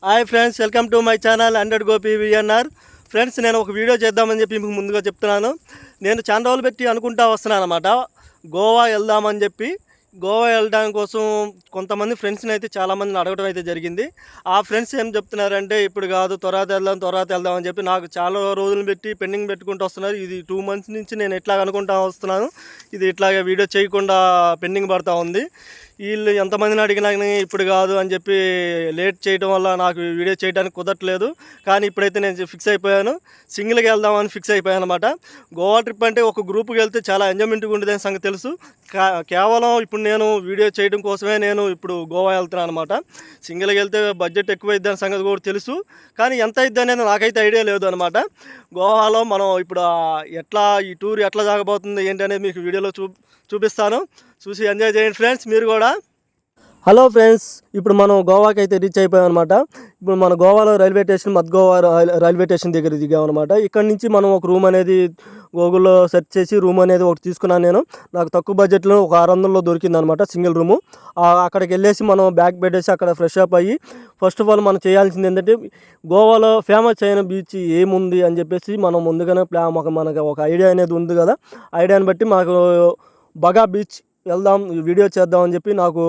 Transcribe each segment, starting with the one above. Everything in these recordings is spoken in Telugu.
Hi friends, welcome to my channel 100 Gopi VNR. Friends, నేను ఒక వీడియో చేద్దామని చెప్పి మీకు ముందుగా చెప్తున్నాను. నేను చాలా రోజులు పెట్టి అనుకుంటా వస్తున్నాను అనమాట. గోవా వెళ్దామని చెప్పి గోవా వెళ్ళడానికి కోసం కొంతమంది ఫ్రెండ్స్ని అయితే చాలామందిని అడగడం అయితే జరిగింది. ఆ ఫ్రెండ్స్ ఏం చెప్తున్నారంటే ఇప్పుడు కాదు, తర్వాత వెళ్దాం అని చెప్పి నాకు చాలా రోజులు పెట్టి పెండింగ్ పెట్టుకుంటూ వస్తున్నారు. ఇది 2 months నుంచి నేను ఇట్లా అనుకుంటా వస్తున్నాను. ఇది ఇట్లాగే వీడియో చేయకుండా పెండింగ్ పడుతూ ఉంది. వీళ్ళు ఎంతమందిని అడిగినా ఇప్పుడు కాదు అని చెప్పి లేట్ చేయడం వల్ల నాకు వీడియో చేయడానికి కుదరట్లేదు. కానీ ఇప్పుడైతే నేను ఫిక్స్ అయిపోయాను, సింగిల్గా వెళ్దామని ఫిక్స్ అయిపోయాను అనమాట. గోవా ట్రిప్ అంటే ఒక గ్రూప్కి వెళ్తే చాలా ఎంజాయ్మెంట్గా ఉండేదని సంగతి తెలుసు. కేవలం ఇప్పుడు నేను వీడియో చేయడం కోసమే నేను ఇప్పుడు గోవా వెళ్తున్నాను అనమాట. సింగిల్గా వెళ్తే బడ్జెట్ ఎక్కువ అయిద్ది అనే సంగతి కూడా తెలుసు, కానీ ఎంత అయిద్ది అనేది నాకైతే ఐడియా లేదు అనమాట. గోవాలో మనం ఇప్పుడు ఎట్లా ఈ టూర్ ఎట్లా సాగబోతుంది ఏంటి అనేది మీకు వీడియోలో చూపిస్తాను. చూసి ఎంజాయ్ చేయండి ఫ్రెండ్స్, మీరు కూడా. హలో ఫ్రెండ్స్, ఇప్పుడు మనం గోవాకి అయితే రీచ్ అయిపోయాం అనమాట. ఇప్పుడు మన గోవాలో railway station Goa railway station దగ్గర దిగామన్నమాట. ఇక్కడ నుంచి మనం ఒక రూమ్ అనేది గూగుల్లో సెర్చ్ చేసి రూమ్ అనేది ఒకటి తీసుకున్నాను నేను. నాకు తక్కువ బడ్జెట్లో ఒక 600లో దొరికింది అనమాట సింగిల్ రూము. అక్కడికి వెళ్ళేసి మనం బ్యాగ్ పెట్టేసి అక్కడ ఫ్రెష్ అప్ అయ్యి ఫస్ట్ ఆఫ్ ఆల్ మనం చేయాల్సింది ఏంటంటే గోవాలో ఫేమస్ అయిన బీచ్ ఏముంది అని చెప్పేసి మనం ముందుగానే మనకు ఒక ఐడియా అనేది ఉంది కదా. ఐడియాని బట్టి మాకు బగా బీచ్ వెళ్దాం, వీడియో చేద్దాం అని చెప్పి నాకు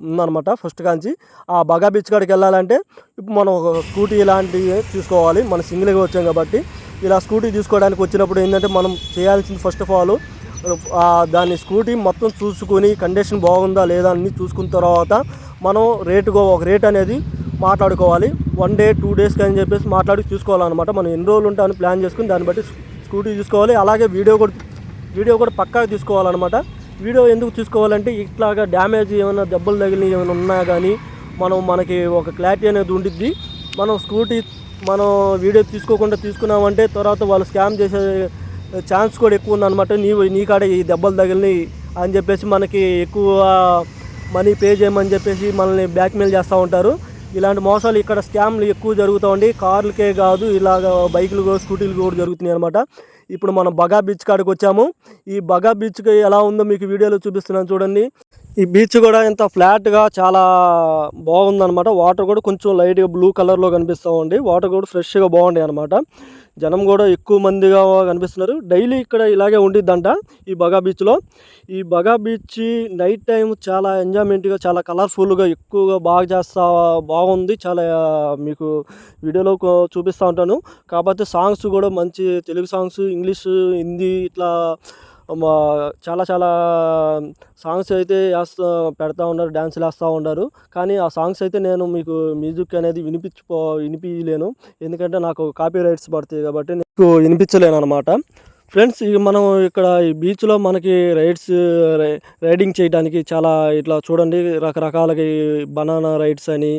ఉందన్నమాట. ఫస్ట్ కాంచి ఆ బగా బీచ్ కాడికి వెళ్ళాలంటే ఇప్పుడు మనం ఒక స్కూటీ ఇలాంటివి తీసుకోవాలి. మనం సింగిల్గా వచ్చాం కాబట్టి ఇలా స్కూటీ తీసుకోవడానికి వచ్చినప్పుడు ఏంటంటే మనం చేయాల్సింది ఫస్ట్ ఆఫ్ ఆల్ దాన్ని స్కూటీ మొత్తం చూసుకొని కండిషన్ బాగుందా లేదా అని చూసుకున్న తర్వాత మనం ఒక రేట్ అనేది మాట్లాడుకోవాలి. 1 day 2 days అని చెప్పేసి మాట్లాడి చూసుకోవాలన్నమాట. మనం ఎన్ని రోజులు ఉంటామని ప్లాన్ చేసుకుని దాన్ని బట్టి స్కూటీ తీసుకోవాలి. అలాగే వీడియో కూడా పక్కాగా తీసుకోవాలన్నమాట. వీడియో ఎందుకు తీసుకోవాలంటే ఇట్లాగా డ్యామేజ్ ఏమైనా దెబ్బలు తగిలి ఏమైనా ఉన్నా కానీ మనకి ఒక క్లారిటీ అనేది ఉండిద్ది. మనం వీడియో తీసుకోకుండా తీసుకున్నామంటే తర్వాత వాళ్ళు స్కామ్ చేసే ఛాన్స్ కూడా ఎక్కువ ఉందన్నమాట. నీ కాడే ఈ దెబ్బలు తగిలినాయి అని చెప్పేసి మనకి ఎక్కువ మనీ పే చేయమని చెప్పేసి మనల్ని బ్లాక్మెయిల్ చేస్తూ ఉంటారు. ఇలాంటి మోసాలు ఇక్కడ స్కామ్లు ఎక్కువ జరుగుతూ ఉండి కార్లకే కాదు ఇలాగ బైకులు కూడా స్కూటీలు కూడా జరుగుతున్నాయి అనమాట. ఇప్పుడు మనం బగా బీచ్ కాడికి వచ్చాము. ఈ బగా బీచ్కి ఎలా ఉందో మీకు వీడియోలో చూపిస్తున్నాను చూడండి. ఈ బీచ్ కూడా ఎంత ఫ్లాట్గా చాలా బాగుందన్నమాట. వాటర్ కూడా కొంచెం లైట్గా బ్లూ కలర్లో కనిపిస్తూ ఉండి వాటర్ కూడా ఫ్రెష్గా బాగుంటాయి అనమాట. జనం కూడా ఎక్కువ మందిగా కనిపిస్తున్నారు. డైలీ ఇక్కడ ఇలాగే ఉండిద్దంట ఈ బగా బీచ్లో. ఈ బగా బీచ్ నైట్ టైం చాలా ఎంజాయ్మెంట్గా చాలా కలర్ఫుల్గా ఎక్కువగా బాగుంది. చాలా మీకు వీడియోలో చూపిస్తూ ఉంటాను. కాకపోతే సాంగ్స్ కూడా మంచి తెలుగు సాంగ్స్, ఇంగ్లీష్, హిందీ ఇట్లా చాలా సాంగ్స్ అయితే పెడతా ఉన్నారు, డ్యాన్సులు వేస్తూ ఉన్నారు. కానీ ఆ సాంగ్స్ అయితే నేను మీకు మ్యూజిక్ అనేది వినిపించలేను, ఎందుకంటే నాకు కాపీ రైట్స్ పడతాయి కాబట్టి నీకు వినిపించలేను అనమాట. ఫ్రెండ్స్, మనం ఇక్కడ ఈ బీచ్లో మనకి రైడింగ్ చేయడానికి చాలా ఇట్లా చూడండి రకరకాలకి బనానా రైడ్స్ అని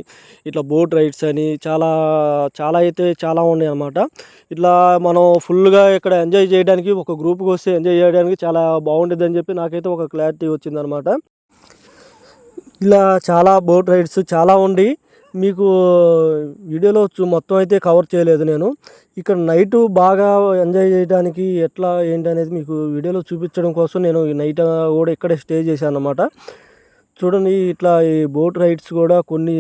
ఇట్లా బోట్ రైడ్స్ అని చాలా ఉన్నాయి అన్నమాట. ఇట్లా మనం ఫుల్గా ఇక్కడ ఎంజాయ్ చేయడానికి ఒక గ్రూప్కి వస్తే ఎంజాయ్ చేయడానికి చాలా బాగుంటుంది అని చెప్పి నాకైతే ఒక క్లారిటీ వచ్చిందనమాట. ఇలా చాలా బోట్ రైడ్స్ చాలా ఉండి మీకు వీడియోలో మొత్తం అయితే కవర్ చేయలేదు నేను. ఇక్కడ నైటు బాగా ఎంజాయ్ చేయడానికి ఎట్లా ఏంటి అనేది మీకు వీడియోలో చూపించడం కోసం నేను ఈ నైట్ కూడా ఇక్కడే స్టే చేశాను అన్నమాట. చూడండి, ఇట్లా ఈ బోట్ రైడ్స్ కూడా కొన్ని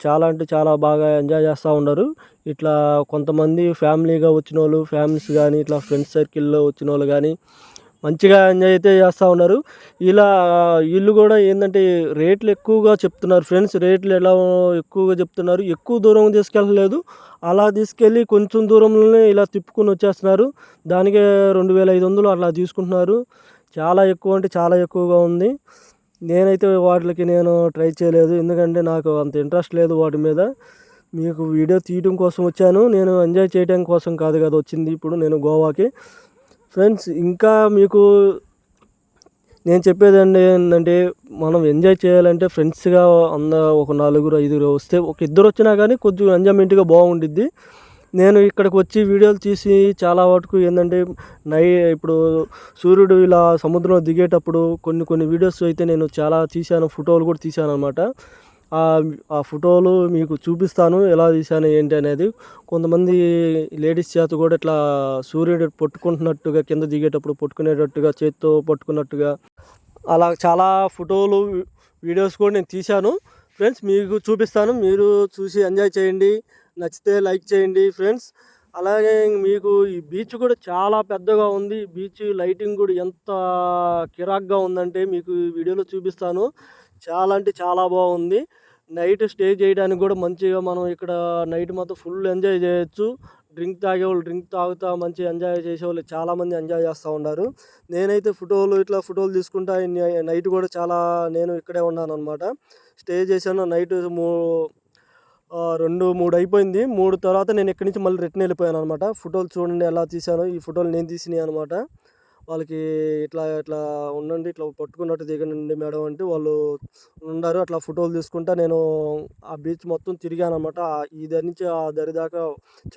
చాలా అంటే చాలా బాగా ఎంజాయ్ చేస్తూ ఉన్నారు. ఇట్లా కొంతమంది ఫ్యామిలీగా వచ్చిన వాళ్ళు, ఫ్యామిలీస్ కానీ ఇట్లా ఫ్రెండ్స్ సర్కిల్లో వచ్చిన వాళ్ళు కానీ మంచిగా ఎంజాయ్ అయితే చేస్తూ ఉన్నారు. వీళ్ళు కూడా ఏంటంటే రేట్లు ఎక్కువగా చెప్తున్నారు ఫ్రెండ్స్. రేట్లు ఎలా ఎక్కువగా చెప్తున్నారు, ఎక్కువ దూరం తీసుకెళ్ళలేదు, అలా తీసుకెళ్ళి కొంచెం దూరంలోనే ఇలా తిప్పుకొని వచ్చేస్తున్నారు. దానికే 2500 అట్లా తీసుకుంటున్నారు. చాలా ఎక్కువ అంటే చాలా ఎక్కువగా ఉంది. నేనైతే వాటికి ట్రై చేయలేదు, ఎందుకంటే నాకు అంత ఇంట్రెస్ట్ లేదు వాటి మీద. మీకు వీడియో తీయడం కోసం వచ్చాను, నేను ఎంజాయ్ చేయడం కోసం కాదు కదా వచ్చింది ఇప్పుడు నేను గోవాకి. ఫ్రెండ్స్, ఇంకా మీకు నేను చెప్పేది ఏంటంటే మనం ఎంజాయ్ చేయాలంటే ఫ్రెండ్స్గా ఒక 4-5 వస్తే ఒక 2 వచ్చినా కానీ కొంచెం ఎంజాయ్మెంట్గా బాగుండిద్ది. నేను ఇక్కడికి వచ్చి వీడియోలు తీసి చాలా వరకు ఏంటంటే ఇప్పుడు సూర్యుడు ఇలా సముద్రంలో దిగేటప్పుడు కొన్ని వీడియోస్ అయితే నేను చాలా తీశాను, ఫోటోలు కూడా తీశాను అనమాట. ఆ ఫోటోలు మీకు చూపిస్తాను ఎలా తీశాను ఏంటి అనేది. కొంతమంది లేడీస్ చేత కూడా ఇట్లా సూర్యుడు పట్టుకుంటున్నట్టుగా కింద దిగేటప్పుడు పట్టుకునేటట్టుగా చేత్తో పట్టుకున్నట్టుగా అలా చాలా ఫోటోలు వీడియోస్ కూడా నేను తీశాను. ఫ్రెండ్స్ మీకు చూపిస్తాను, మీరు చూసి ఎంజాయ్ చేయండి, నచ్చితే లైక్ చేయండి ఫ్రెండ్స్. అలాగే మీకు ఈ బీచ్ కూడా చాలా పెద్దగా ఉంది. బీచ్ లైటింగ్ కూడా ఎంత కిరాక్గా ఉందంటే మీకు ఈ వీడియోలో చూపిస్తాను. చాలా అంటే చాలా బాగుంది. నైట్ స్టే చేయడానికి కూడా మంచిగా మనం ఇక్కడ నైట్ మొత్తం ఫుల్ ఎంజాయ్ చేయొచ్చు. డ్రింక్ తాగేవాళ్ళు డ్రింక్ తాగుతా మంచిగా ఎంజాయ్ చేసేవాళ్ళు చాలామంది ఎంజాయ్ చేస్తూ ఉంటారు. నేనైతే ఫోటోలు తీసుకుంటా నైట్ కూడా నేను ఇక్కడే ఉన్నాను అనమాట. స్టే చేశాను. నైట్ 2-3 అయిపోయింది. 3 తర్వాత నేను ఇక్కడి నుంచి మళ్ళీ రిటర్న్ వెళ్ళిపోయాను అనమాట. ఫోటోలు చూడండి ఎలా తీశానో. ఈ ఫోటోలు నేను తీసినాయి అనమాట. వాళ్ళకి ఇట్లా ఇట్లా ఉండండి, ఇట్లా పట్టుకున్నట్టు దిగండి మేడం అంటే వాళ్ళు ఉన్నారు. అట్లా ఫోటోలు తీసుకుంటా నేను ఆ బీచ్ మొత్తం తిరిగాను అనమాట. ఈ దరి నుంచి ఆ దరి దాకా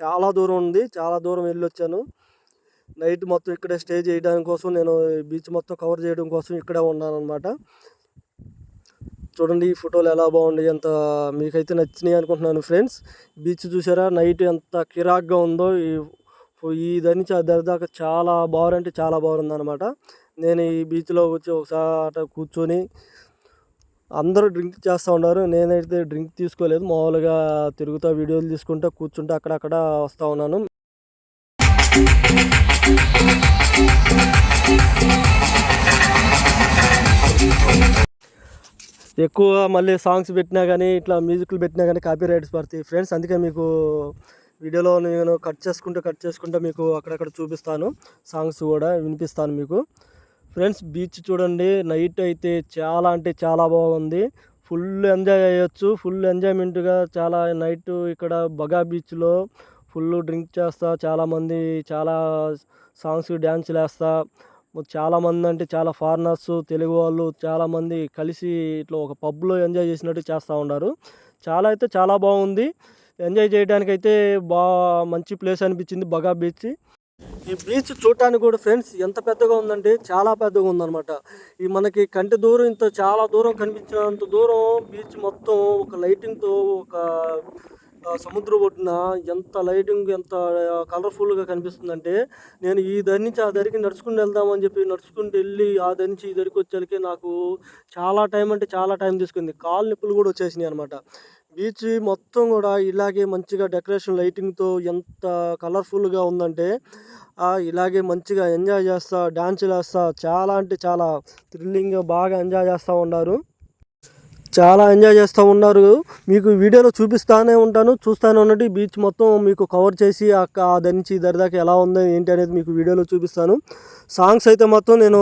చాలా దూరం ఉంది. చాలా దూరం వెళ్ళొచ్చాను. నైట్ మొత్తం ఇక్కడే స్టే చేయడానికి కోసం నేను బీచ్ మొత్తం కవర్ చేయడం కోసం ఇక్కడే ఉన్నాను అనమాట. చూడండి ఈ ఫోటోలు ఎలా బాగుంటాయి, ఎంత మీకైతే నచ్చినాయి అనుకుంటున్నాను ఫ్రెండ్స్. బీచ్ చూసారా నైట్ ఎంత కిరాక్గా ఉందో. ఈ దాని నుంచి ఆ దరి దాకా చాలా బాగుంటే చాలా బాగుంది అనమాట. నేను ఈ బీచ్లో వచ్చి ఒకసారి కూర్చొని అందరూ డ్రింక్ చేస్తూ ఉన్నారు. నేనైతే డ్రింక్ తీసుకోలేదు, మామూలుగా తిరుగుతూ వీడియోలు తీసుకుంటూ కూర్చుంటూ అక్కడక్కడ వస్తూ ఉన్నాను. ఎక్కువ మళ్ళీ సాంగ్స్ పెట్టినా కానీ ఇట్లా మ్యూజిక్లు పెట్టినా కానీ కాపీ రైట్స్ పడతాయి ఫ్రెండ్స్. అందుకే మీకు వీడియోలో నేను కట్ చేసుకుంటూ మీకు అక్కడక్కడ చూపిస్తాను. సాంగ్స్ కూడా వినిపిస్తాను మీకు ఫ్రెండ్స్. బీచ్ చూడండి నైట్ అయితే చాలా అంటే చాలా బాగుంది. ఫుల్ ఎంజాయ్ చేయొచ్చు. ఫుల్ ఎంజాయ్మెంట్గా చాలా నైట్ ఇక్కడ బగా బీచ్లో ఫుల్ డ్రింక్ చేస్తా చాలామంది చాలా సాంగ్స్ డ్యాన్స్లు వేస్తా చాలామంది అంటే చాలా ఫారినర్స్ తెలుగు వాళ్ళు చాలామంది కలిసి ఇట్లా ఒక పబ్లో ఎంజాయ్ చేసినట్టు చేస్తూ ఉన్నారు. చాలా అయితే చాలా బాగుంది. ఎంజాయ్ చేయడానికి అయితే మంచి ప్లేస్ అనిపించింది బగా బీచ్. ఈ బీచ్ చూడటానికి కూడా ఫ్రెండ్స్ ఎంత పెద్దగా ఉందంటే చాలా పెద్దగా ఉందన్నమాట. ఈ మనకి కంటి దూరం ఇంత చాలా దూరం కనిపించినంత దూరం బీచ్ మొత్తం ఒక లైటింగ్తో ఒక సముద్రం ఒడ్డున ఎంత లైటింగ్ ఎంత కలర్ఫుల్గా కనిపిస్తుందంటే నేను ఈ దరి నుంచి ఆ దరికి నడుచుకుని వెళ్దామని చెప్పి నడుచుకుంటూ వెళ్ళి ఆ దరి నుంచి ఈ దరికి వచ్చేసరికి నాకు చాలా టైం అంటే చాలా టైం తీసుకుంది. కాళ్ళు నొప్పులు కూడా వచ్చేసినాయి అనమాట. బీచ్ మొత్తం కూడా ఇలాగే మంచిగా డెకరేషన్ లైటింగ్తో ఎంత కలర్ఫుల్గా ఉందంటే ఇలాగే మంచిగా ఎంజాయ్ చేస్తా డ్యాన్సులు వేస్తా చాలా అంటే చాలా థ్రిల్లింగ్గా బాగా ఎంజాయ్ చేస్తూ ఉన్నారు. చాలా ఎంజాయ్ చేస్తూ ఉన్నారు. మీకు వీడియోలో చూపిస్తూనే ఉంటాను, చూస్తూనే ఉన్నట్టు బీచ్ మొత్తం మీకు కవర్ చేసి దాని నుంచి దరిదాకా ఎలా ఉందో ఏంటి అనేది మీకు వీడియోలో చూపిస్తాను. సాంగ్స్ అయితే మొత్తం నేను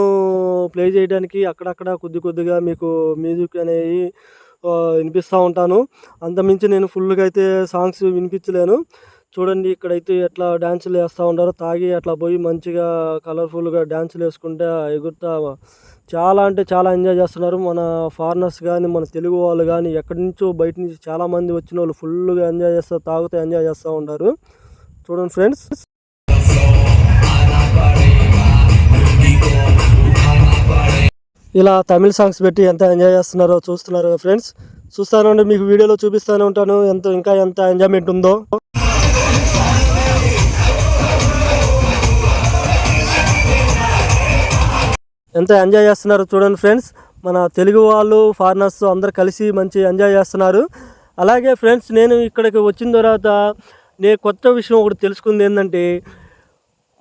ప్లే చేయడానికి అక్కడక్కడ కొద్దిగా మీకు మ్యూజిక్ అనేవి వినిపిస్తూ ఉంటాను. అంతమించి నేను ఫుల్గా అయితే సాంగ్స్ వినిపించలేను. చూడండి ఇక్కడైతే ఎట్లా డ్యాన్సులు వేస్తూ ఉంటారో తాగి అట్లా పోయి మంచిగా కలర్ఫుల్గా డ్యాన్సులు వేసుకుంటే ఎగురుతా చాలా అంటే చాలా ఎంజాయ్ చేస్తున్నారు. మన ఫారినర్స్ కానీ మన తెలుగు వాళ్ళు కానీ ఎక్కడి నుంచో బయట నుంచి చాలామంది వచ్చిన వాళ్ళు ఫుల్గా ఎంజాయ్ చేస్తూ తాగుతూ ఎంజాయ్ చేస్తూ ఉంటారు. చూడండి ఫ్రెండ్స్ ఇలా తమిళ సాంగ్స్ పెట్టి ఎంత ఎంజాయ్ చేస్తున్నారో చూస్తున్నారు ఫ్రెండ్స్. చూస్తానండి మీకు వీడియోలో చూపిస్తూనే ఉంటాను ఇంకా ఎంత ఎంజాయ్మెంట్ ఉందో. ఎంత ఎంజాయ్ చేస్తున్నారో చూడండి ఫ్రెండ్స్. మన తెలుగు వాళ్ళు ఫారినర్స్ అందరు కలిసి మంచి ఎంజాయ్ చేస్తున్నారు. అలాగే ఫ్రెండ్స్ నేను ఇక్కడికి వచ్చిన తర్వాత నేను కొత్త విషయం ఒకటి తెలుసుకుంది ఏంటంటే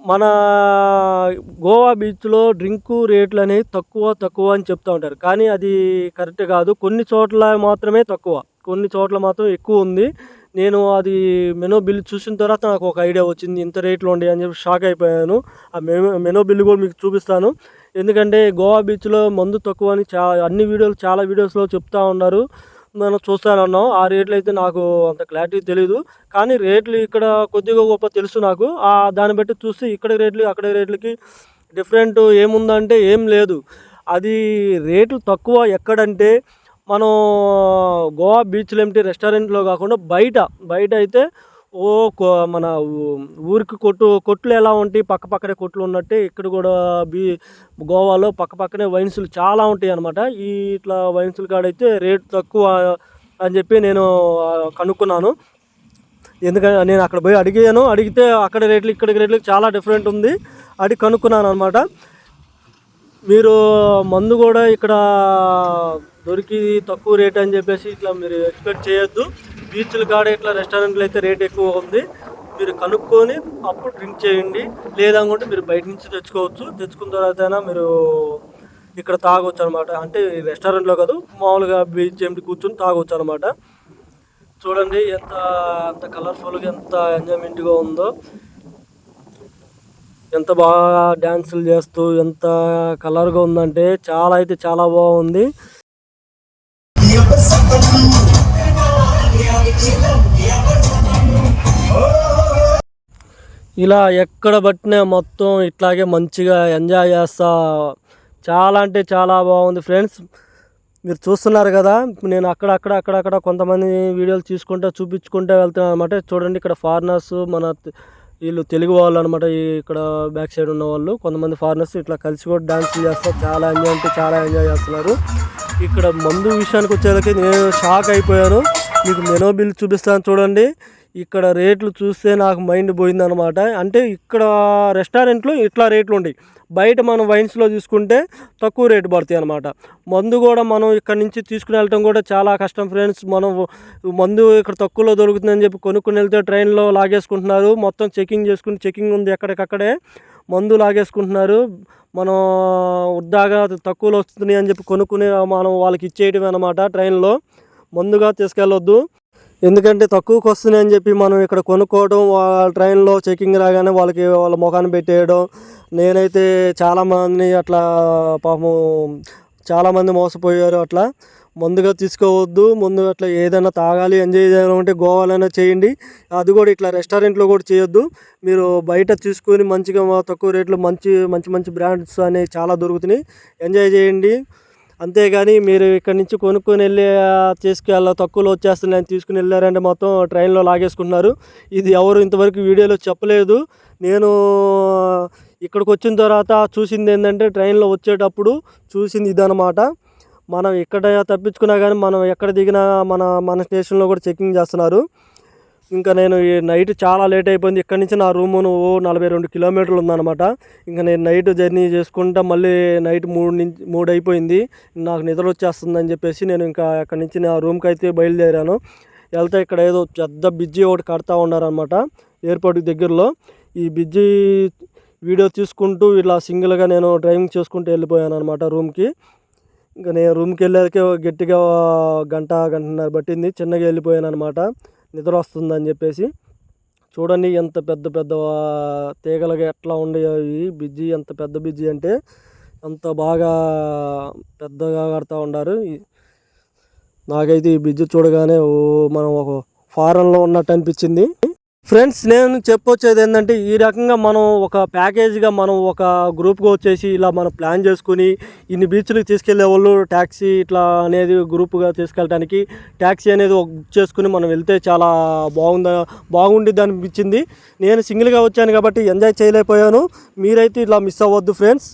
మన గోవా బీచ్లో డ్రింకు రేట్లు అనేవి తక్కువ అని చెప్తూ ఉంటారు. కానీ అది కరెక్ట్ కాదు. కొన్ని చోట్ల మాత్రమే తక్కువ, కొన్ని చోట్ల మాత్రం ఎక్కువ ఉంది. నేను అది మెనూ బిల్ చూసిన తర్వాత నాకు ఒక ఐడియా వచ్చింది, ఇంత రేట్లు ఉండే అని చెప్పి షాక్ అయిపోయాను. ఆ మెనూ బిల్ కూడా మీకు చూపిస్తాను. ఎందుకంటే గోవా బీచ్లో మందు తక్కువ అని చాలా వీడియోస్లో చెప్తూ ఉన్నారు. మనం చూస్తానన్నాం. ఆ రేట్లు అయితే నాకు అంత క్లారిటీ తెలీదు. కానీ రేట్లు ఇక్కడ కొద్దిగా గొప్ప తెలుసు నాకు. దాన్ని బట్టి చూస్తే ఇక్కడ రేట్లు అక్కడ రేట్లకి డిఫరెంట్ ఏముందంటే ఏం లేదు. అది రేట్లు తక్కువ ఎక్కడంటే మనం గోవా బీచ్లో ఏమిటి రెస్టారెంట్లో కాకుండా బయట అయితే మన ఊరికి కొట్లు ఎలా ఉంటాయి పక్కనే కొట్లు ఉన్నట్టే ఇక్కడ కూడా గోవాలో పక్కనే వైన్స్లు చాలా ఉంటాయి అన్నమాట. ఇట్లా వైన్స్ల కాడైతే రేట్ తక్కువ అని చెప్పి నేను కనుక్కున్నాను. ఎందుకంటే నేను అక్కడ పోయి అడిగితే అక్కడ రేట్లు ఇక్కడ రేట్లకి చాలా డిఫరెంట్ ఉంది. కనుక్కున్నాను అనమాట. మీరు మందు కూడా ఇక్కడ దొరికి తక్కువ రేట్ అని చెప్పేసి ఇట్లా మీరు ఎక్స్పెక్ట్ చేయొద్దు. బీచ్ల కాడ ఇట్లా రెస్టారెంట్లో అయితే రేట్ ఎక్కువ ఉంది. మీరు కనుక్కొని అప్పుడు డ్రింక్ చేయండి. లేదనుకుంటే మీరు బయట నుంచి తెచ్చుకోవచ్చు. తెచ్చుకున్న తర్వాత మీరు ఇక్కడ తాగొచ్చు అనమాట. అంటే రెస్టారెంట్లో కాదు, మామూలుగా బీచ్ ఎంటి కూర్చొని తాగొచ్చు అనమాట. చూడండి ఎంత కలర్ఫుల్గా ఎంత ఎంజాయ్మెంట్గా ఉందో, ఎంత బాగా డ్యాన్సులు చేస్తూ ఎంత కలర్గా ఉందంటే చాలా అయితే చాలా బాగుంది. ఇలా ఎక్కడ పట్టినా మొత్తం ఇట్లాగే మంచిగా ఎంజాయ్ చేస్తా చాలా అంటే చాలా బాగుంది ఫ్రెండ్స్. మీరు చూస్తున్నారు కదా, నేను అక్కడక్కడ కొంతమంది వీడియోలు చూపించుకుంటూ వెళ్తున్నాను అనమాట. చూడండి ఇక్కడ ఫారినర్స్, మన వీళ్ళు తెలుగు వాళ్ళు అనమాట. ఇక్కడ బ్యాక్ సైడ్ ఉన్న వాళ్ళు కొంతమంది ఫారినర్స్ ఇట్లా కలిసి కూడా డాన్స్ చేస్తారు. చాలా ఎంజాయ్ అంటే చాలా ఎంజాయ్ చేస్తున్నారు. ఇక్కడ మందు విషయానికి వచ్చేసరికి నేను షాక్ అయిపోయాను. మీకు మెనూ బిల్ చూపిస్తాను చూడండి. ఇక్కడ రేట్లు చూస్తే నాకు మైండ్ పోయిందనమాట. అంటే ఇక్కడ రెస్టారెంట్లో ఇట్లా రేట్లు ఉంటాయి. బయట మనం వైన్స్లో తీసుకుంటే తక్కువ రేటు పడతాయి అనమాట. మందు కూడా మనం ఇక్కడ నుంచి తీసుకుని వెళ్ళటం కూడా చాలా కష్టం ఫ్రెండ్స్. మనం మందు ఇక్కడ తక్కువలో దొరుకుతుందని చెప్పి కొనుక్కుని వెళ్తే ట్రైన్లో లాగేసుకుంటున్నారు. మొత్తం చెకింగ్ ఉంది ఎక్కడికక్కడే మందు లాగేసుకుంటున్నారు. మనం ఉద్దాగా తక్కువలో వస్తుంది అని చెప్పి కొనుక్కుని మనం వాళ్ళకి ఇచ్చేయటం అనమాట. ట్రైన్లో మందుగా తీసుకెళ్ళొద్దు. ఎందుకంటే తక్కువకి వస్తున్నాయి అని చెప్పి మనం ఇక్కడ కొనుక్కోవడం, వాళ్ళ ట్రైన్లో చెకింగ్ రాగానే వాళ్ళ ముఖాన్ని పెట్టేయడం. నేనైతే చాలామంది అట్లా పాపం చాలామంది మోసపోయారు. అట్లా ముందుగా తీసుకోవద్దు. ముందుగా అట్లా ఏదైనా తాగాలి, ఎంజాయ్ చేయాలంటే గోవాలైనా చేయండి. అది కూడా ఇట్లా రెస్టారెంట్లో కూడా చేయొద్దు. మీరు బయట తీసుకొని మంచిగా తక్కువ రేట్లో మంచి బ్రాండ్స్ అనేవి చాలా దొరుకుతున్నాయి. ఎంజాయ్ చేయండి. అంతేగాని మీరు ఇక్కడ నుంచి కొనుక్కొని వెళ్ళి తక్కువలో వచ్చేస్తున్నాయని తీసుకుని వెళ్ళారంటే మొత్తం ట్రైన్లో లాగేసుకుంటున్నారు. ఇది ఎవరు ఇంతవరకు వీడియోలో చెప్పలేదు. నేను ఇక్కడికి వచ్చిన తర్వాత చూసింది ఏంటంటే, ట్రైన్లో వచ్చేటప్పుడు చూసింది ఇదనమాట. మనం ఎక్కడ తప్పించుకున్నా కానీ మనం ఎక్కడ దిగినా మన స్టేషన్లో కూడా చెకింగ్ చేస్తున్నారు. ఇంకా నేను ఈ నైట్ చాలా లేట్ అయిపోయింది. ఇక్కడి నుంచి నా రూము 42 కిలోమీటర్లు ఉందన్నమాట. ఇంకా నేను నైట్ జర్నీ చేసుకుంటా మళ్ళీ నైట్ 3 అయిపోయింది. నాకు నిద్ర వచ్చేస్తుందని చెప్పేసి నేను ఇంకా అక్కడి నుంచి నా రూమ్కి అయితే బయలుదేరాను. వెళ్తే ఇక్కడ ఏదో పెద్ద బ్రిడ్జి ఒకటి కడతా ఉన్నారనమాట ఎయిర్పోర్ట్ దగ్గరలో. ఈ బ్రిడ్జి వీడియో తీసుకుంటూ ఇలా సింగిల్గా నేను డ్రైవింగ్ చేసుకుంటూ వెళ్ళిపోయాను అనమాట రూమ్కి. ఇంకా నేను రూమ్కి వెళ్ళాకే గట్టిగా గంటన్నర పట్టింది. చిన్నగా వెళ్ళిపోయాను అనమాట, నిద్ర వస్తుందని చెప్పేసి. చూడండి ఎంత పెద్ద తీగలుగా ఎట్లా ఉండేవి ఈ బ్రిడ్జి. ఎంత పెద్ద బ్రిడ్జి అంటే అంత బాగా పెద్దగా కడతా ఉన్నారు. నాకైతే ఈ బ్రిడ్జి చూడగానే మనం ఒక ఫారెన్లో ఉన్నట్టు అనిపించింది. ఫ్రెండ్స్, నేను చెప్పొచ్చేది ఏంటంటే, ఈ రకంగా మనం ఒక ప్యాకేజీగా మనం ఒక గ్రూప్గా వచ్చేసి ఇలా మనం ప్లాన్ చేసుకుని ఇన్ని బీచ్లకు తీసుకెళ్లే వాళ్ళు ట్యాక్సీ ఇట్లా అనేది గ్రూప్గా తీసుకెళ్ళడానికి ట్యాక్సీ అనేది బుక్ చేసుకుని మనం వెళ్తే చాలా బాగుండిద్ది అనిపించింది. నేను సింగిల్గా వచ్చాను కాబట్టి ఎంజాయ్ చేయలేకపోయాను. మీరైతే ఇట్లా మిస్ అవ్వద్దు ఫ్రెండ్స్.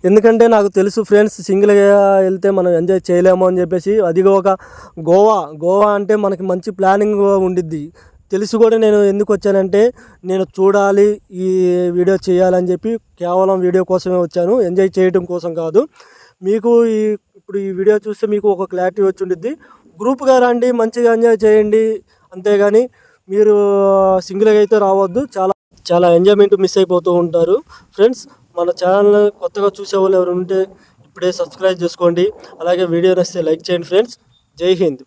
ఎందుకంటే నాకు తెలుసు ఫ్రెండ్స్, సింగిల్గా వెళ్తే మనం ఎంజాయ్ చేయలేము అని చెప్పేసి. అది ఒక గోవా అంటే మనకి మంచి ప్లానింగ్ ఉండిద్ది. తెలిసి కూడా నేను ఎందుకు వచ్చానంటే, నేను చూడాలి, ఈ వీడియో చేయాలని చెప్పి కేవలం వీడియో కోసమే వచ్చాను, ఎంజాయ్ చేయడం కోసం కాదు. మీకు ఇప్పుడు ఈ వీడియో చూస్తే మీకు ఒక క్లారిటీ వచ్చి ఉండిద్ది. గ్రూప్గా రండి, మంచిగా ఎంజాయ్ చేయండి. అంతేగాని మీరు సింగిల్గా అయితే రావద్దు. చాలా ఎంజాయ్మెంట్ మిస్ అయిపోతూ ఉంటారు ఫ్రెండ్స్. మన ఛానల్ కొత్తగా చూసేవాళ్ళు ఎవరు ఉంటే ఇప్పుడే సబ్స్క్రైబ్ చేసుకోండి. అలాగే వీడియో నచ్చితే లైక్ చేయండి ఫ్రెండ్స్. జై హింద్.